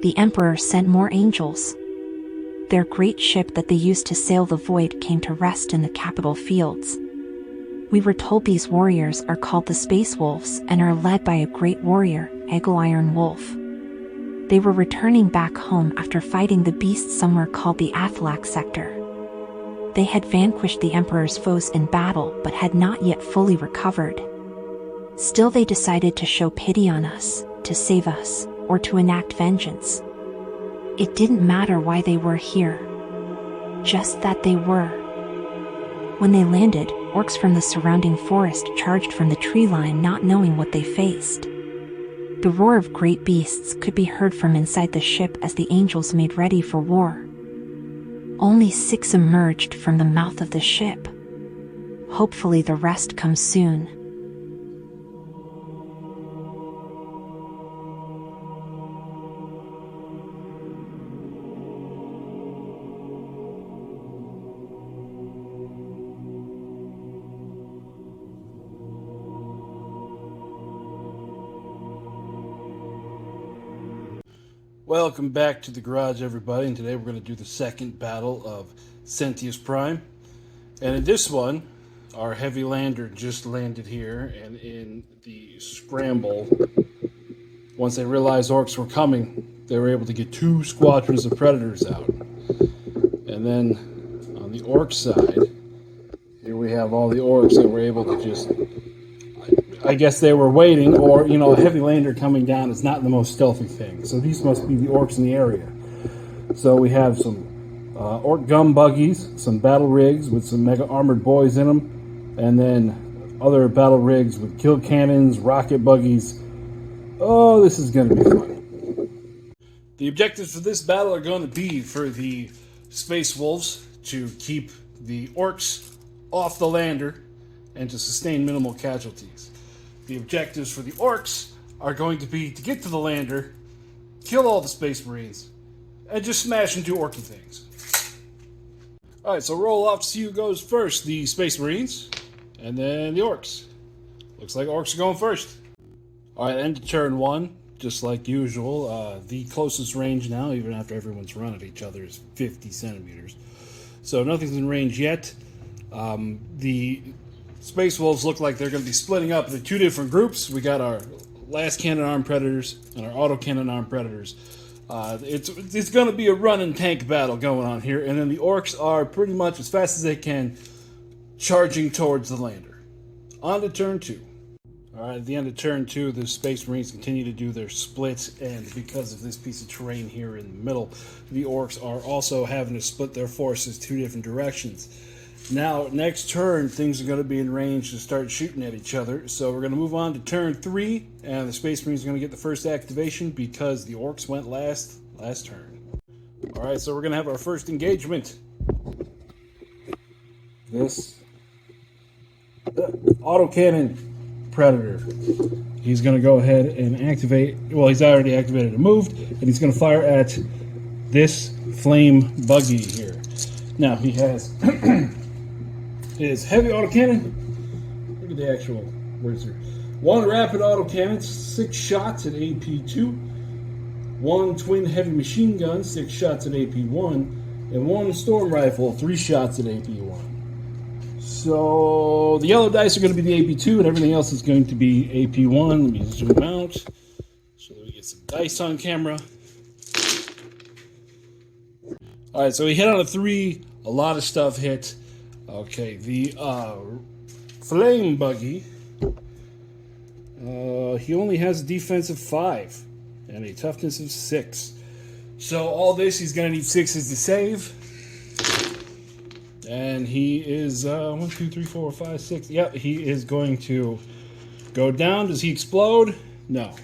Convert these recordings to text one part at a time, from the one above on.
the Emperor sent more angels. Their great ship that they used to sail the void came to rest in the capital fields. We were told these warriors are called the Space Wolves and are led by a great warrior, Eagle Iron Wolf. They were returning back home after fighting the beast somewhere called the Athlak sector. They had vanquished the Emperor's foes in battle but had not yet fully recovered. Still they decided to show pity on us, to save us, or to enact vengeance. It didn't matter why they were here. Just that they were. When they landed, orcs from the surrounding forest charged from the tree line not knowing what they faced. The roar of great beasts could be heard from inside the ship as the angels made ready for war. Only 6 emerged from the mouth of the ship. Hopefully the rest comes soon. Welcome back to the garage, everybody, and today we're going to do the second battle of Centius Prime. And in this one, our heavy lander just landed here, and in the scramble, once they realized orcs were coming, they were able to get 2 squadrons of predators out. And then on the orc side, here we have all the orcs that were able to just, I guess they were waiting, or, you know, a heavy lander coming down is not the most stealthy thing. So these must be the orcs in the area. So we have some orc gun buggies, some battle rigs with some mega armored boys in them, and then other battle rigs with kill cannons, rocket buggies. Oh, this is going to be fun. The objectives for this battle are going to be for the Space Wolves to keep the orcs off the lander and to sustain minimal casualties. The objectives for the orcs are going to be to get to the lander, kill all the Space Marines, and just smash into orky things. Alright, so roll off to see who goes first. The Space Marines, and then the orcs. Looks like orcs are going first. Alright, end of turn 1, just like usual. The closest range now, even after everyone's run at each other, is 50 centimeters. So nothing's in range yet. The Space Wolves look like they're going to be splitting up into 2 different groups. We got our last cannon armed predators and our auto cannon armed predators. It's going to be a run and tank battle going on here, and then the orcs are pretty much as fast as they can charging towards the lander. On to turn 2. All right, at the end of turn 2, the Space Marines continue to do their splits, and because of this piece of terrain here in the middle, the orcs are also having to split their forces 2 different directions. Now, next turn, things are going to be in range to start shooting at each other. So we're going to move on to turn 3, and the Space Marines are going to get the first activation because the orcs went last turn. All right, so we're going to have our first engagement. This autocannon predator. He's going to go ahead and activate. Well, he's already activated and moved, and he's going to fire at this flame buggy here. Now he has. Is heavy autocannon. Look at the actual words here. 1 rapid autocannon, 6 shots at AP2. 1 twin heavy machine gun, 6 shots at AP1. And 1 storm rifle, 3 shots at AP1. So the yellow dice are going to be the AP2 and everything else is going to be AP1. Let me zoom out so that we get some dice on camera. Alright, so he hit on a 3. A lot of stuff hit. Okay, the flame buggy, he only has a defense of 5 and a toughness of 6. So all this, he's going to need 6s to save. And he is, 1, 2, 3, 4, 5, 6. Yep, he is going to go down. Does he explode? No.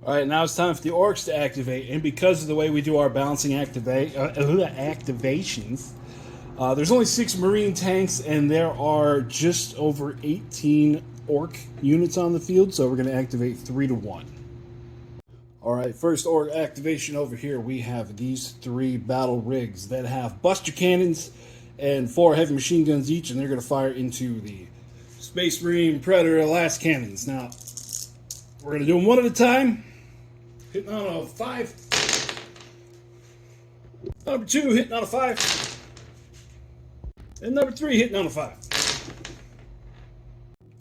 Alright, now it's time for the orcs to activate. And because of the way we do our balancing activations, there's only 6 Marine tanks, and there are just over 18 Orc units on the field, so we're going to activate 3 to 1. Alright, first Orc activation over here, we have these 3 battle rigs that have buster cannons and 4 heavy machine guns each, and they're going to fire into the Space Marine Predator last cannons. Now, we're going to do them one at a time. hitting on a 5. Number 2 hitting on a 5. And number 3 hitting on a 5.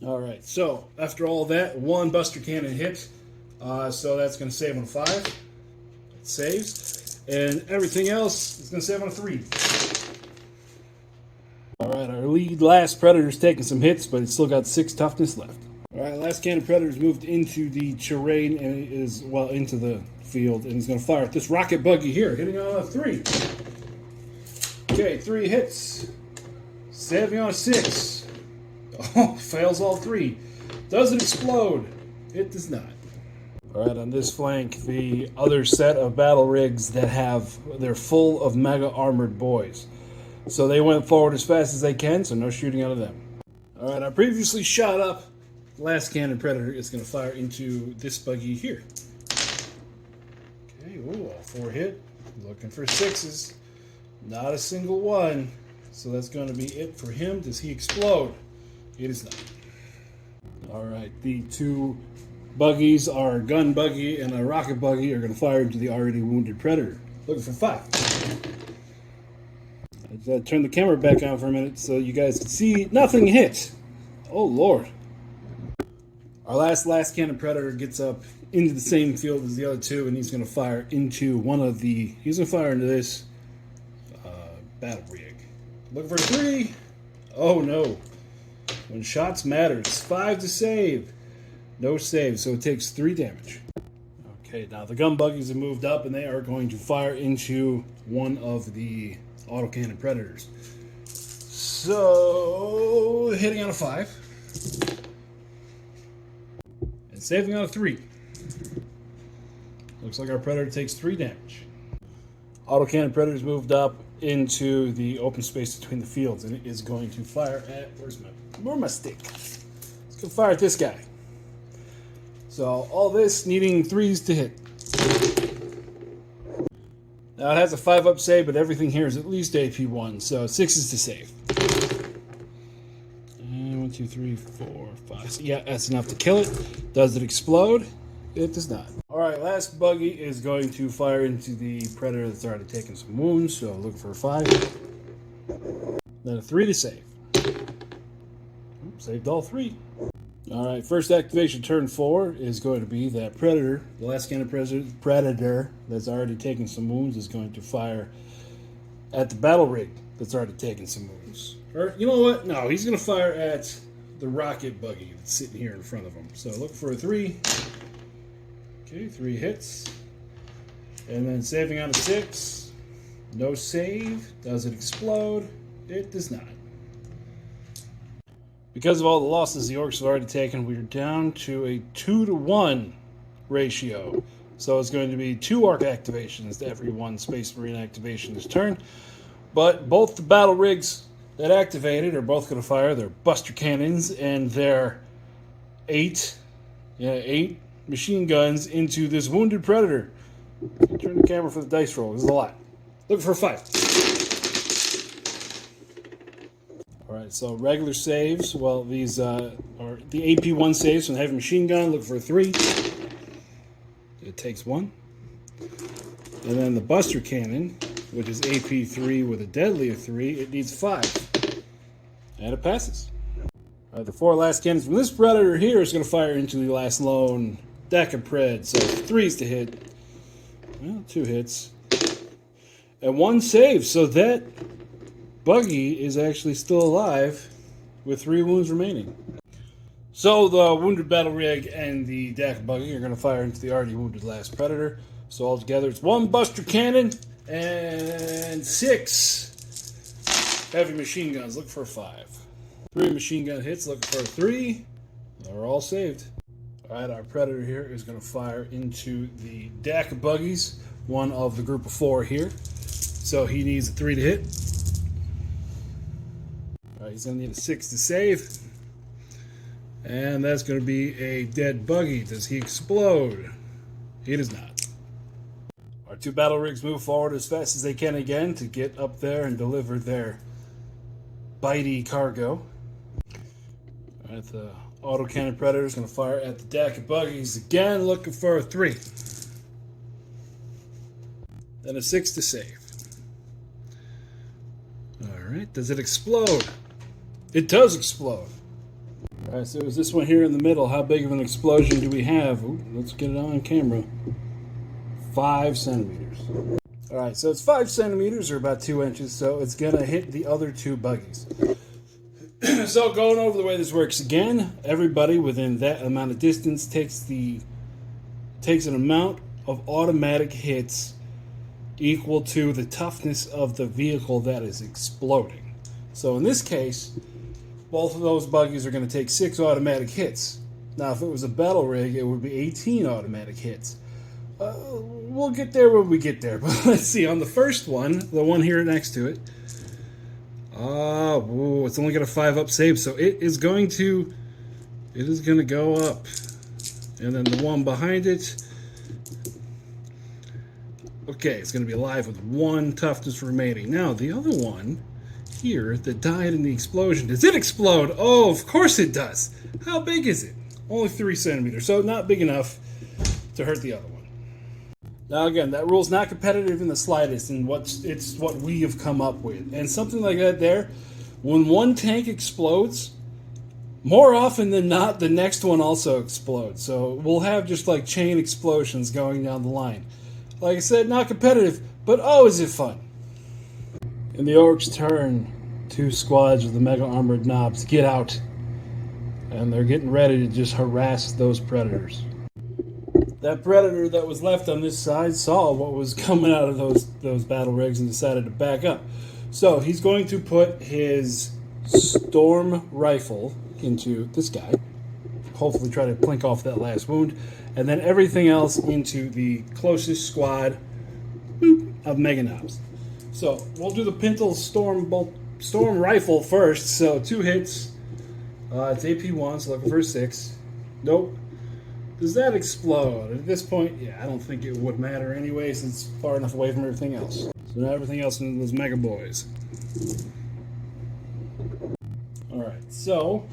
Alright, so after all that, 1 Buster Cannon hit. So that's going to save on a 5. It saves. And everything else is going to save on a 3. Alright, our last Predator's taking some hits, but it's still got 6 toughness left. Alright, last cannon Predator's moved into the terrain and is, well, into the field, and he's going to fire at this rocket buggy here, hitting on a 3. Okay, 3 hits. Saving on a 6. Oh, fails all 3. Does it explode? It does not. Alright, on this flank, the other set of battle rigs they're full of mega armored boys. So they went forward as fast as they can, so no shooting out of them. Alright, I previously shot up. The last cannon Predator is going to fire into this buggy here. Okay, ooh, all 4 hit. Looking for 6s. Not a single one. So that's going to be it for him. Does he explode? It is not. Alright, the 2 buggies, our gun buggy and a rocket buggy, are going to fire into the already wounded Predator. Looking for 5. I turn the camera back on for a minute so you guys can see. Nothing hit. Oh, Lord. Our last cannon Predator gets up into the same field as the other 2, and he's going to fire into he's going to fire into this battle rig. Looking for 3. Oh, no. When shots matter, it's 5 to save. No save, so it takes 3 damage. Okay, now the gun buggies have moved up, and they are going to fire into one of the autocannon Predators. So, hitting on a 5. And saving on a 3. Looks like our Predator takes 3 damage. Autocannon Predators moved up into the open space between the fields, and it is going to fire at... Where's my stick? It's going to fire at this guy. So, all this needing 3s to hit. Now, it has a 5-up save, but everything here is at least AP1, so 6s to save. And 1, 2, 3, 4, 5. So, yeah, that's enough to kill it. Does it explode? It does not. Alright, last buggy is going to fire into the Predator that's already taken some wounds, so look for a 5. Then a 3 to save. Saved all 3. Alright, first activation turn 4 is going to be that Predator, the last cannon Predator that's already taken some wounds, is going to fire at the battle rig that's already taken some wounds. Or, you know what? No, he's going to fire at the rocket buggy that's sitting here in front of him. So look for a 3. Okay, 3 hits. And then saving on a 6. No save. Does it explode? It does not. Because of all the losses the orks have already taken, we're down to a 2-to-1 ratio. So it's going to be 2 ork activations to every 1 Space Marine activation this turn. But both the battle rigs that activated are both going to fire their Buster Cannons and their 8 machine guns into this wounded Predator. Turn the camera for the dice roll. This is a lot. Looking for a 5. Alright, so regular saves. Well, these are the AP1 saves from the heavy machine gun. Look for a 3. It takes 1. And then the Buster Cannon, which is AP3 with a deadly of 3, it needs 5. And it passes. Alright, the 4 last cannons from this Predator here is going to fire into the last lone Pred. So 3s to hit. Well, 2 hits. And 1 save. So that buggy is actually still alive with 3 wounds remaining. So the wounded battle rig and the DAC buggy are going to fire into the already wounded last Predator. So altogether it's 1 Buster Cannon and 6 heavy machine guns. Look for a 5. 3 machine gun hits. Looking for a 3. They're all saved. Alright, our Predator here is going to fire into the DAC buggies. One of the group of 4 here. So he needs a 3 to hit. Alright, he's going to need a 6 to save. And that's going to be a dead buggy. Does he explode? He does not. Our 2 battle rigs move forward as fast as they can again to get up there and deliver their bitey cargo. Alright, the autocannon Predator is going to fire at the DAC buggies again, looking for a 3. and a 6 to save. Alright, does it explode? It does explode. Alright, so is this one here in the middle? How big of an explosion do we have? Ooh, let's get it on camera. 5 centimeters. Alright, so it's 5 centimeters or about 2 inches, so it's going to hit the other 2 buggies. So going over the way this works again, everybody within that amount of distance takes an amount of automatic hits equal to the toughness of the vehicle that is exploding. So in this case, both of those buggies are going to take 6 automatic hits. Now if it was a battle rig, it would be 18 automatic hits. We'll get there when we get there, but let's see. On the first one, the one here next to it, it's only got a 5 up save, so it is going to go up. And then the one behind it, okay, it's going to be alive with 1 toughness remaining. Now, the other one here that died in the explosion, does it explode? Oh, of course it does. How big is it? Only 3 centimeters, so not big enough to hurt the other one. Now again, that rule's not competitive in the slightest, and it's what we have come up with. And something like that there, when one tank explodes, more often than not, the next one also explodes. So we'll have just like chain explosions going down the line. Like I said, not competitive, but oh, is it fun. In the Orks' turn, 2 squads of the Mega Armored Knobs get out, and they're getting ready to just harass those predators. That predator that was left on this side saw what was coming out of those battle rigs and decided to back up. So he's going to put his storm rifle into this guy, hopefully try to plink off that last wound, and then everything else into the closest squad of Mega Knobs. So we'll do the Pintle storm rifle first. So 2 hits. It's AP1, so looking for a 6. Nope. Does that explode? At this point, yeah, I don't think it would matter anyway, since it's far enough away from everything else. So now everything else into those Mega Boys. Alright, so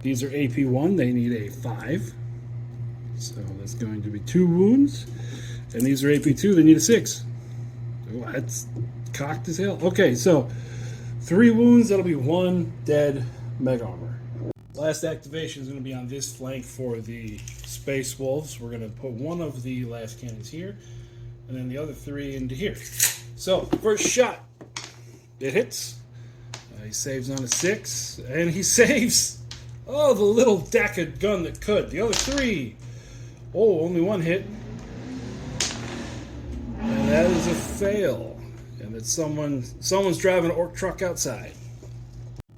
these are AP1, they need a 5. So that's going to be 2 wounds. And these are AP2, they need a 6. Oh, that's cocked as hell. Okay, so 3 wounds, that'll be 1 dead Mega Armor. Last activation is going to be on this flank for the Space Wolves. We're going to put 1 of the last cannons here, and then the other 3 into here. So, first shot. It hits. He saves on a 6, and he saves. Oh, the little Daka gun that could. The other 3. Oh, only 1 hit. And that is a fail. And it's someone's driving an orc truck outside.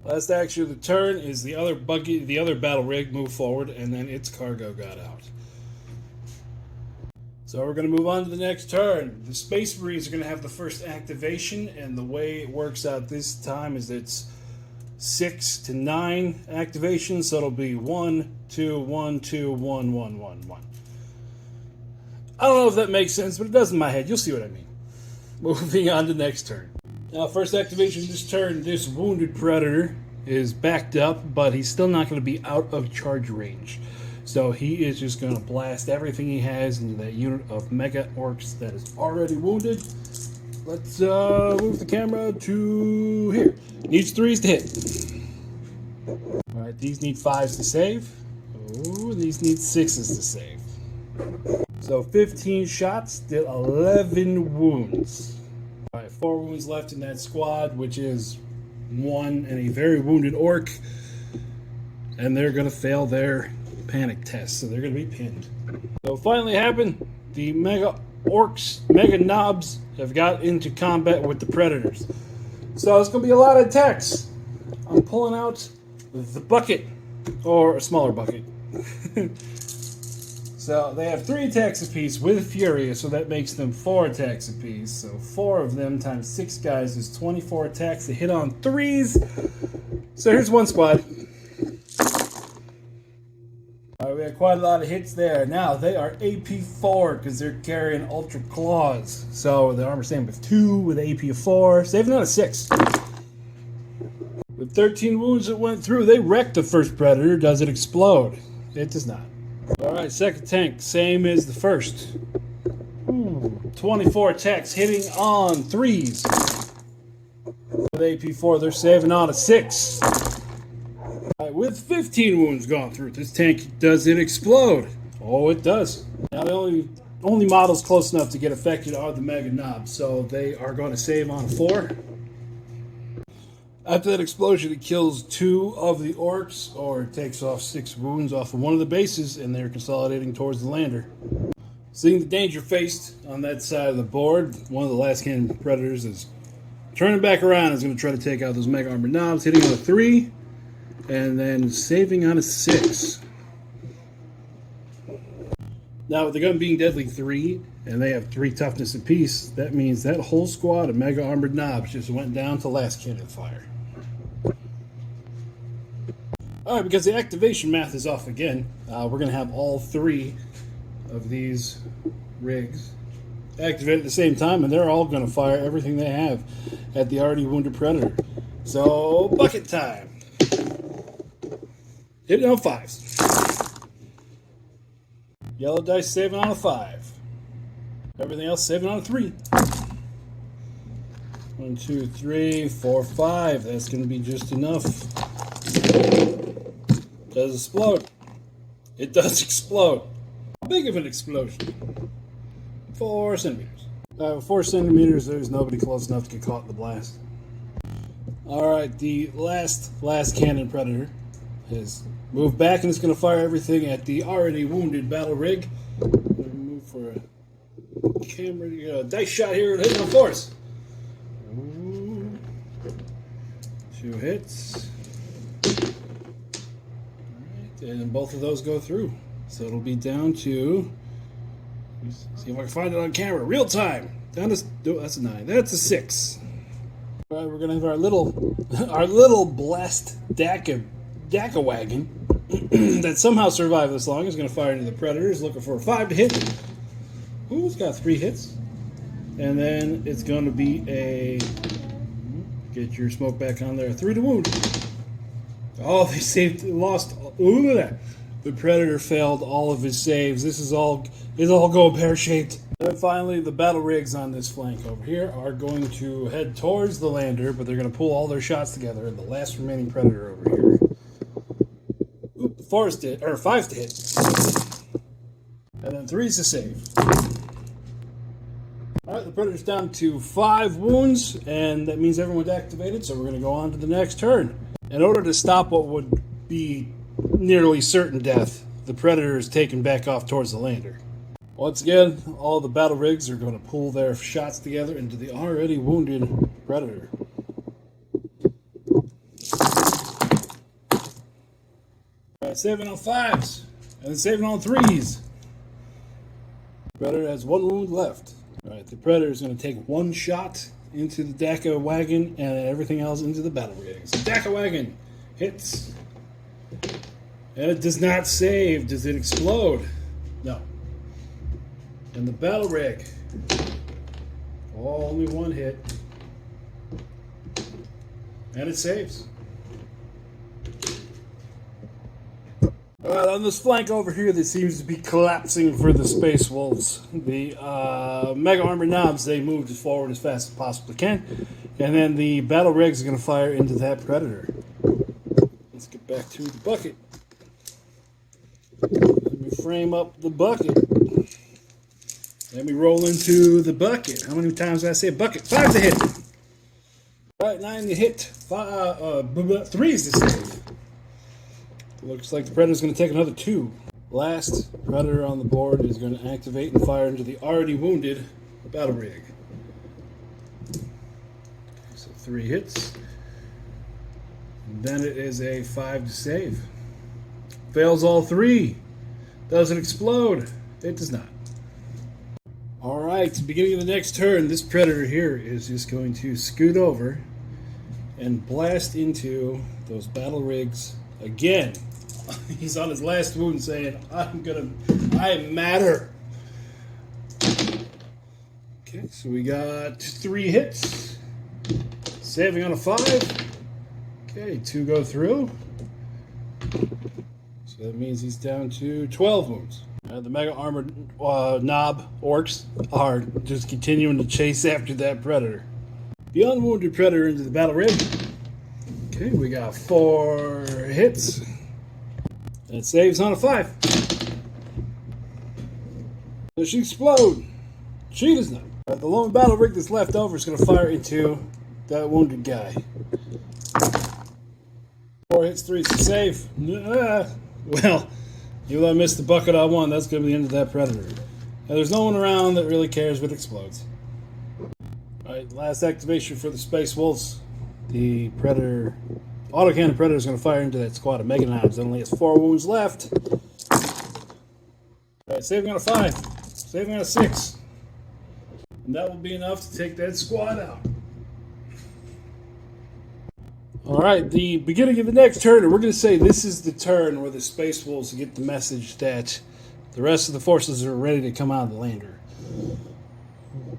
Last action of the turn is the other battle rig moved forward, and then its cargo got out. So we're going to move on to the next turn. The Space Marines are going to have the first activation, and the way it works out this time is it's 6 to 9 activations, so it'll be 1, 2, 1, 2, 1, 1, 1, 1. I don't know if that makes sense, but it does in my head. You'll see what I mean. Moving on to the next turn. Now, first activation this turn, this wounded predator is backed up, but he's still not going to be out of charge range. So he is just going to blast everything he has into that unit of Mega Orks that is already wounded. Let's move the camera to here. Needs 3s to hit. Alright, these need 5s to save. Oh, these need 6s to save. So 15 shots, did 11 wounds. Alright, 4 wounds left in that squad, which is 1 and a very wounded orc. And they're going to fail their panic test, so they're going to be pinned. So it finally happened. The Mega Orks, Mega Knobs, have got into combat with the Predators. So it's going to be a lot of attacks. I'm pulling out the bucket, or a smaller bucket. So they have 3 attacks apiece with Fury, so that makes them 4 attacks apiece. So 4 of them times 6 guys is 24 attacks. They hit on 3s. So here's one squad. Alright, we had quite a lot of hits there. Now they are AP4 because they're carrying Ultra Claws. So the armor stand with 2 with AP of 4, saving on a 6. With 13 wounds that went through, they wrecked the first Predator. Does it explode? It does not. Alright, second tank, same as the first. Ooh. 24 attacks hitting on 3s. With AP4, they're saving on a 6. With 15 wounds gone through, this tank, does it explode? Oh, it does. Now, the only models close enough to get affected are the Mega Knobs, so they are going to save on 4. After that explosion, it kills 2 of the orcs, or it takes off 6 wounds off of one of the bases, and they're consolidating towards the lander. Seeing the danger faced on that side of the board, one of the last cannon predators is turning back around and is going to try to take out those Mega Armored Knobs, hitting on a 3, and then saving on a 6. Now, with the gun being deadly 3, and they have 3 toughness apiece, that means that whole squad of Mega Armored Knobs just went down to last cannon fire. Alright, because the activation math is off again, we're going to have all 3 of these rigs activate at the same time, and they're all going to fire everything they have at the already wounded predator. So, bucket time. Hit it on 5s. Yellow dice saving on a 5. Everything else saving on a 3. 1, 2, 3, 4, 5. That's going to be just enough. Does it explode? It does explode. How big of an explosion? 4 centimeters. 4 centimeters, there's nobody close enough to get caught in the blast. Alright, the last cannon predator has moved back and it's going to fire everything at the already wounded battle rig. I'm going to move for a camera, dice shot here and hitting on 4s. 2 hits. Alright, and both of those go through. So it'll be down to, see if I can find it on camera, real time. Down to, oh, that's a 9. That's a 6. All right, we're gonna have our little blessed Daka wagon that somehow survived this long is gonna fire into the predators, looking for a 5 to hit. Ooh, it's got 3 hits, and then it's gonna be a, get your smoke back on there, 3 to wound. Oh, they saved, lost. Ooh, look at that. The predator failed all of his saves. This is all going pear-shaped. And finally, the battle rigs on this flank over here are going to head towards the lander, but they're going to pull all their shots together. And the last remaining predator over here, oop, 5 to hit, and then 3's to save. All right, the predator's down to 5 wounds, and that means everyone's activated. So we're going to go on to the next turn. In order to stop what would be nearly certain death, the predator is taken back off towards the lander. Once again, all the battle rigs are going to pull their shots together into the already wounded predator. Alright, saving on 5s, and then saving on 3s. The predator has 1 wound left. Alright, the predator is going to take 1 shot into the Daka wagon and everything else into the battle rigs. The Daka wagon hits. And it does not save. Does it explode? No. And the battle rig. Only 1 hit. And it saves. Alright, on this flank over here that seems to be collapsing for the Space Wolves. The Mega Armored Knobs, they moved as forward as fast as possibly can. And then the battle rigs are going to fire into that predator. Let's get back to the bucket. Let me frame up the bucket. Let me roll into the bucket. How many times did I say bucket? 5 to hit. All right, 9 to hit. 3's to save. Looks like the predator's going to take another 2. Last predator on the board is going to activate and fire into the already wounded battle rig. So 3 hits. And then it is a 5 to save. Fails all 3. Does it explode? It does not. Alright, beginning of the next turn, this predator here is just going to scoot over and blast into those battle rigs again. He's on his last wound saying, I matter. Okay, so we got 3 hits. Saving on a 5. Okay, 2 go through. So that means he's down to 12 wounds. The mega armored knob orcs are just continuing to chase after that predator. The unwounded predator into the battle rig. Okay, we got 4 hits. And it saves on a 5. Does she explode? She does not. The lone battle rig that's left over is going to fire into that wounded guy. 4 hits, 3 to save. Well, you missed the bucket on 1. That's going to be the end of that predator. Now, there's no one around that really cares what explodes. Alright, last activation for the Space Wolves. The predator, autocannon predator, is going to fire into that squad of mega knives. It only has 4 wounds left. Alright, saving on a 5. Saving on a 6. And that will be enough to take that squad out. Alright, the beginning of the next turn, we're going to say this is the turn where the Space Wolves get the message that the rest of the forces are ready to come out of the lander.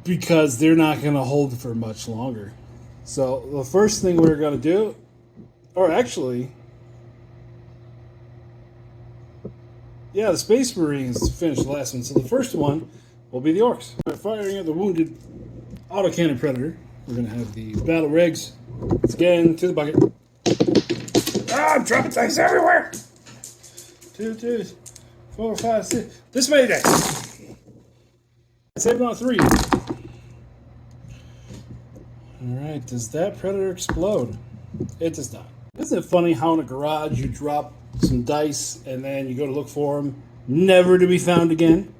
Because they're not going to hold for much longer. So the first thing we're going to do, or actually, yeah, the Space Marines finished the last one. So the first one will be the orcs. We're firing at the wounded autocannon predator. We're going to have the battle rigs. Let's get into the bucket. Ah, I'm dropping things everywhere. 2, 2, 4, 5, 6. This many dice. Save it on 3. Alright, does that predator explode? It does not. Isn't it funny how in a garage you drop some dice and then you go to look for them, never to be found again?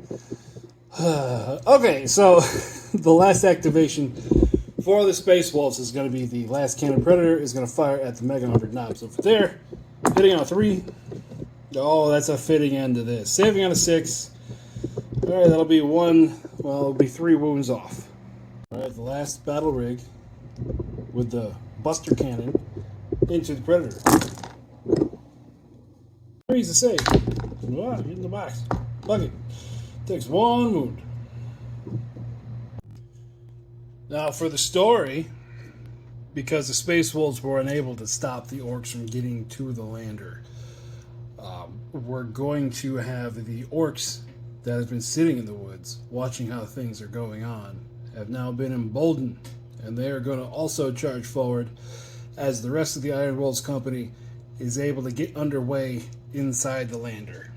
Okay, so the last activation for the Space Wolves is going to be the last cannon predator is going to fire at the mega armored knobs over there. Hitting on a 3. Oh, that's a fitting end to this. Saving on a 6. Alright, that'll be 1. Well, it'll be 3 wounds off. Alright, the last battle rig with the buster cannon into the predator. 3 is a save. Ah, hit in the box. Bucket. Takes 1 wound. Now, for the story, because the Space Wolves were unable to stop the orcs from getting to the lander, we're going to have the orcs that have been sitting in the woods, watching how things are going on, have now been emboldened, and they are going to also charge forward as the rest of the Iron Wolves company is able to get underway inside the lander.